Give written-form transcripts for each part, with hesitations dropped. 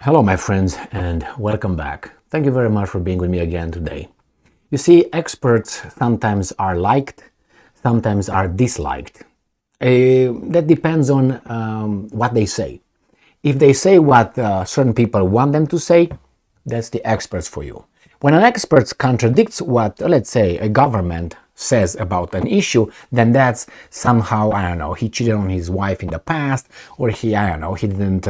Hello, my friends, and welcome back. Thank you very much for being with me again today. You see, experts sometimes are liked, sometimes are disliked. That depends on what they say. If they say what certain people want them to say, that's the experts for you. When an expert contradicts what, let's say, a government says about an issue, then that's somehow, I don't know, he cheated on his wife in the past, or he didn't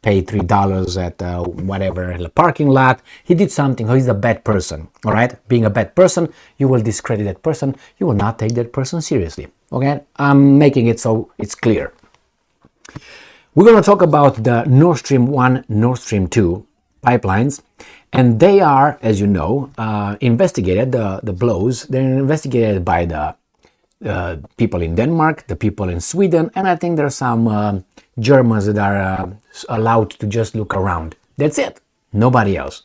pay $3 at whatever the parking lot. He did something, or he's a bad person, all right? Being a bad person, you will discredit that person, you will not take that person seriously, okay? I'm making it so it's clear. We're going to talk about the Nord Stream 1, Nord Stream 2 pipelines, and they are, as you know, investigated, the blows, they're investigated by the people in Denmark, the people in Sweden, and I think there are some Germans that are allowed to just look around. That's it, nobody else.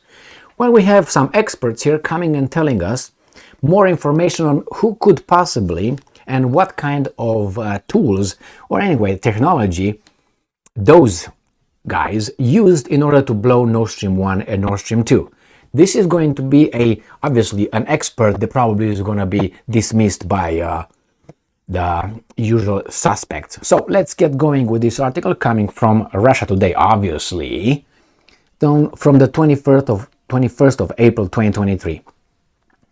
Well, we have some experts here coming and telling us more information on who could possibly and what kind of tools, or anyway, technology, those guys used in order to blow Nord Stream 1 and Nord Stream 2. This is going to be obviously an expert that probably is going to be dismissed by the usual suspects. So let's get going with this article coming from Russia Today, obviously, from the 21st of April 2023.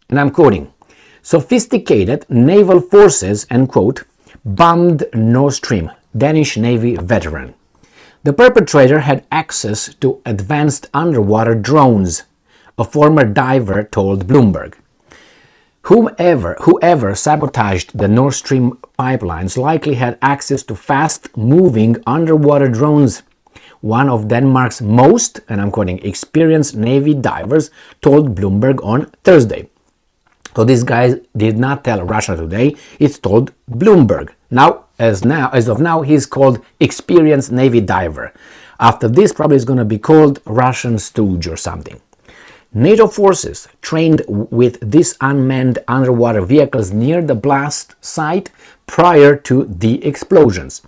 And I'm quoting, "Sophisticated naval forces," end quote, "bombed Nord Stream, Danish Navy veteran. The perpetrator had access to advanced underwater drones," a former diver told Bloomberg. Whoever sabotaged the Nord Stream pipelines likely had access to fast-moving underwater drones. One of Denmark's most, and I'm quoting, "experienced Navy divers told Bloomberg on Thursday." So this guy did not tell Russia Today, it's told Bloomberg. As of now, he's called experienced Navy diver. After this, probably is going to be called Russian stooge or something. NATO forces trained with these unmanned underwater vehicles near the blast site prior to the explosions.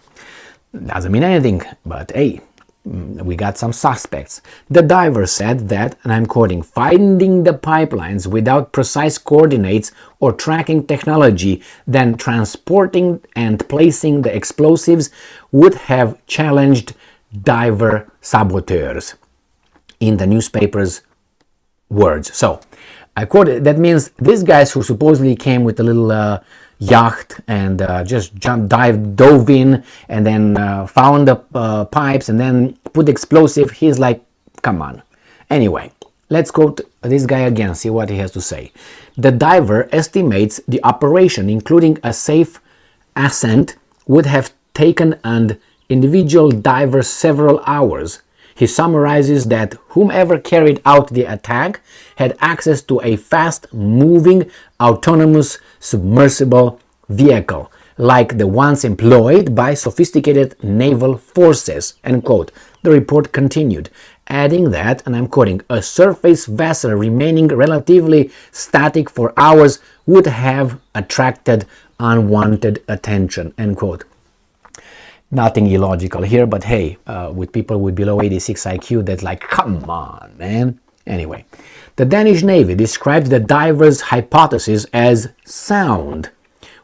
Doesn't mean anything, but hey, we got some suspects. The diver said that, and I'm quoting, "finding the pipelines without precise coordinates or tracking technology, then transporting and placing the explosives would have challenged diver saboteurs," in the newspaper's words. So, I quote, that means these guys who supposedly came with a little yacht and just dove in and then found the pipes and then put the explosive, he's like, come on. Anyway, let's quote this guy again, see what he has to say. "The diver estimates the operation, including a safe ascent, would have taken an individual diver several hours. He summarizes that whomever carried out the attack had access to a fast-moving, autonomous, submersible vehicle, like the ones employed by sophisticated naval forces," end quote. The report continued, adding that, and I'm quoting, "a surface vessel remaining relatively static for hours would have attracted unwanted attention," end quote. Nothing illogical here, but hey, with people with below 86 IQ, that's like, come on, man. Anyway, the Danish Navy described the diver's hypothesis as sound,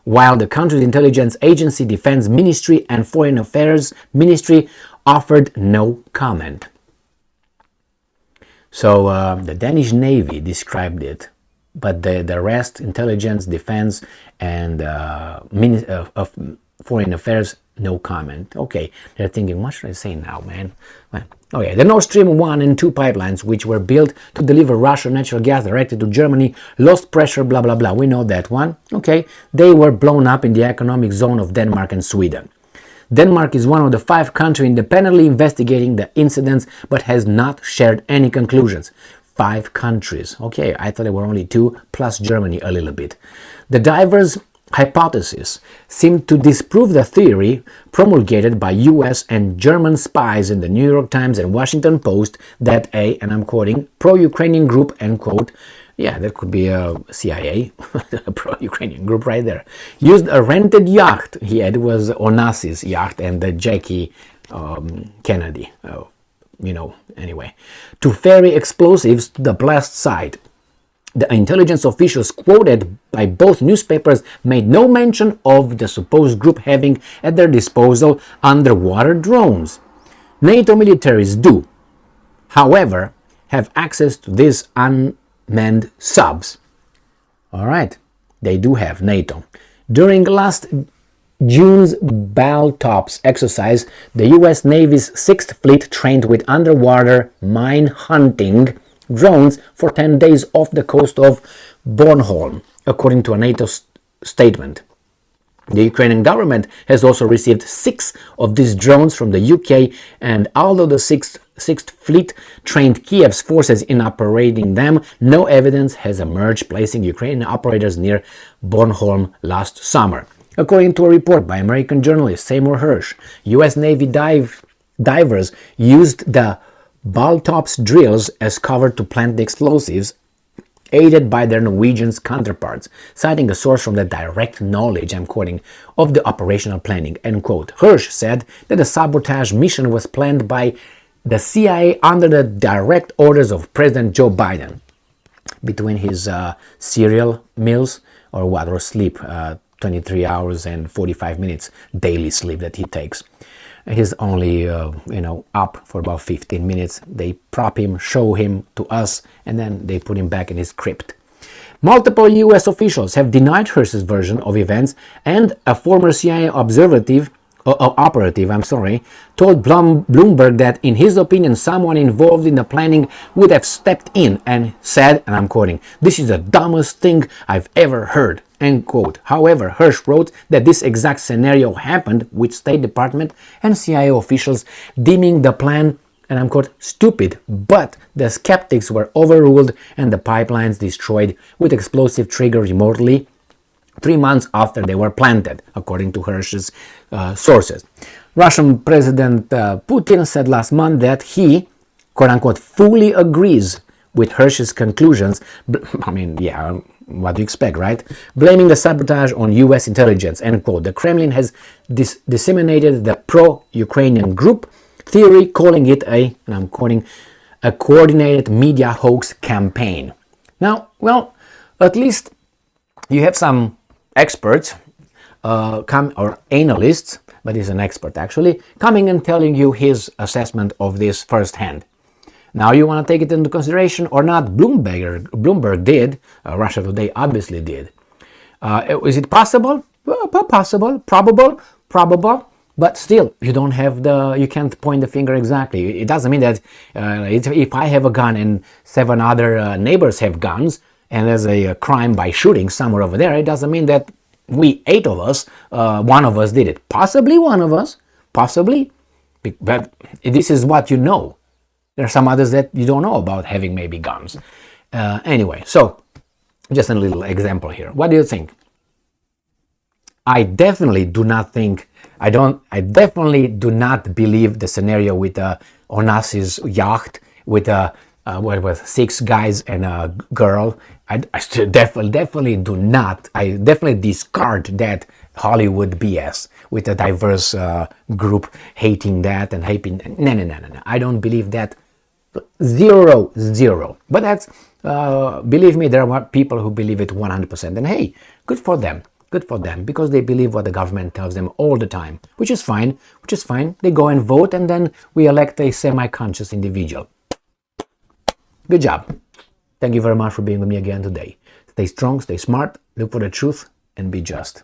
while the country's intelligence agency, Defense Ministry, and Foreign Affairs Ministry offered no comment. So the Danish Navy described it, but the rest, intelligence, defense, and of Foreign Affairs, no comment. Okay, they're thinking, what should I say now, man? Well, okay, the Nord Stream 1 and 2 pipelines, which were built to deliver Russian natural gas directly to Germany, lost pressure, blah, blah, blah. We know that one. Okay, they were blown up in the economic zone of Denmark and Sweden. Denmark is one of the 5 countries independently investigating the incidents, but has not shared any conclusions. 5 countries. Okay, I thought there were only 2, plus Germany a little bit. The divers' hypothesis seemed to disprove the theory promulgated by US and German spies in the New York Times and Washington Post that and I'm quoting, pro-Ukrainian group, end quote, yeah, that could be a CIA, a pro-Ukrainian group right there, used a rented yacht. He had, it was Onassis yacht and the Jackie Kennedy, anyway, to ferry explosives to the blast site. The intelligence officials quoted by both newspapers made no mention of the supposed group having at their disposal underwater drones. NATO militaries do, however, have access to these unmanned subs. All right, they do have NATO. During last June's Baltops exercise, the U.S. Navy's 6th Fleet trained with underwater mine-hunting drones for 10 days off the coast of Bornholm, according to a NATO statement. The Ukrainian government has also received 6 of these drones from the UK, and although the 6th Fleet trained Kiev's forces in operating them, no evidence has emerged placing Ukrainian operators near Bornholm last summer. According to a report by American journalist Seymour Hersh, US Navy divers used the Baltops drills as cover to plant the explosives, aided by their Norwegian counterparts, citing a source from the direct knowledge, I'm quoting, of the operational planning, end quote. Hersh said that the sabotage mission was planned by the CIA under the direct orders of President Joe Biden. Between his cereal meals or sleep, 23 hours and 45 minutes daily sleep that he takes. He's only, up for about 15 minutes. They prop him, show him to us, and then they put him back in his crypt. Multiple U.S. officials have denied Hersh's version of events, and a former CIA operative, told Bloomberg that, in his opinion, someone involved in the planning would have stepped in and said, and I'm quoting, "This is the dumbest thing I've ever heard," end quote. However, Hersh wrote that this exact scenario happened, with State Department and CIA officials deeming the plan, and I'm quote, "stupid," but the skeptics were overruled and the pipelines destroyed with explosive trigger remotely 3 months after they were planted, according to Hersh's sources. Russian President Putin said last month that he, quote-unquote, fully agrees with Hersh's conclusions. What do you expect, right? Blaming the sabotage on U.S. intelligence, end quote. The Kremlin has disseminated the pro-Ukrainian group theory, calling it a, and I'm quoting, a coordinated media hoax campaign. Now, well, at least you have some experts, or analysts, but he's an expert actually, coming and telling you his assessment of this firsthand. Now you want to take it into consideration or not? Bloomberg did. Russia Today obviously did. Is it possible? Well, possible. Probable. But still, you can't point the finger exactly. It doesn't mean that if I have a gun and 7 other neighbors have guns, and there's a crime by shooting somewhere over there, it doesn't mean that we 8 of us, one of us did it. Possibly one of us, possibly. But this is what you know. There are some others that you don't know about having maybe guns. Anyway, so just a little example here. What do you think? I definitely do not believe the scenario with Onassis yacht with 6 guys and a girl. I definitely do not. I definitely discard that Hollywood BS with a diverse group hating that and hating. No. I don't believe that. Zero. But that's, believe me, there are people who believe it 100%. And hey, good for them, because they believe what the government tells them all the time, which is fine. They go and vote, and then we elect a semi-conscious individual. Good job. Thank you very much for being with me again today. Stay strong, stay smart, look for the truth, and be just.